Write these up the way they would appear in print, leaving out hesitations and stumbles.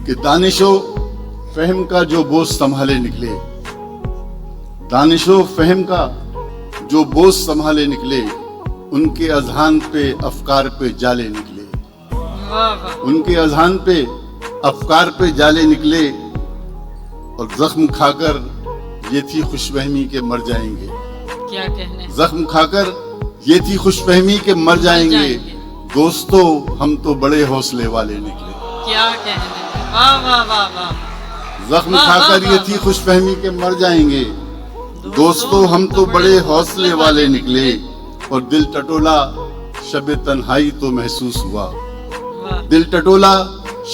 کہ دانش و فہم کا جو بوجھ سنبھالے نکلے، دانش و فہم کا جو بوجھ سنبھالے نکلے، ان کے اذہان پہ افکار پہ جالے نکلے، ان کے اذہان پہ افکار پہ جالے نکلے، اور زخم کھا کر یہ تھی خوش فہمی کہ مر جائیں گے، کیا کہنے، زخم کھا کر یہ تھی خوش فہمی کہ مر جائیں گے، دوستو ہم تو بڑے حوصلے والے نکلے، کیا کہنے، واہ واہ واہ واہ، زخم کھا کر یہ تھی خوش فہمی کہ مر جائیں گے، دوستو ہم تو بڑے حوصلے والے نکلے، اور دل ٹٹولا شب تنہائی تو محسوس ہوا، دل ٹٹولا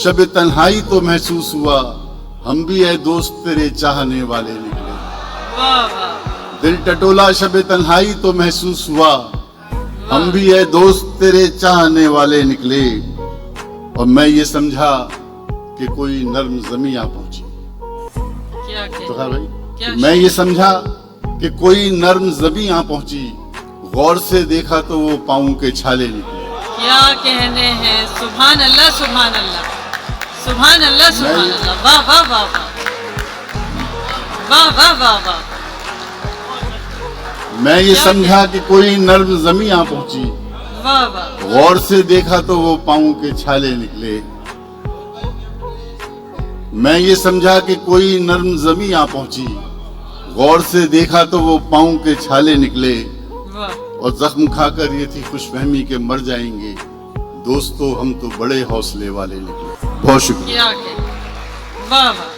شب تنہائی تو محسوس ہوا، ہم بھی اے دوست تیرے چاہنے والے نکلے، واہ واہ، دل ٹٹولا شب تنہائی تو محسوس ہوا، ہم بھی اے دوست تیرے چاہنے والے نکلے، اور میں یہ سمجھا کہ کوئی نرم زمیں آ پہنچی، کیا تو کہنے، خیر بھائی، میں یہ سمجھا کہ کوئی نرم زمیں آ پہنچی، غور سے دیکھا تو وہ پاؤں کے چھالے نکلے، کیا کہنے ہیں، سبحان اللہ سبحان اللہ سبحان اللہ سبحان اللہ، واہ واہ واہ واہ واہ واہ واہ واہ، میں یہ سمجھا کہ کوئی نرم زمیں آ پہنچی، واہ واہ، غور سے دیکھا تو وہ پاؤں کے چھالے نکلے، میں یہ سمجھا کہ کوئی نرم زمیں آ پہنچی، غور سے دیکھا تو وہ پاؤں کے چھالے نکلے، واہ، اور زخم کھا کر یہ تھی خوش فہمی کہ مر جائیں گے، دوستو ہم تو بڑے حوصلے والے نکلے۔ بہت شکریہ۔ کیا کہنے، واہ واہ۔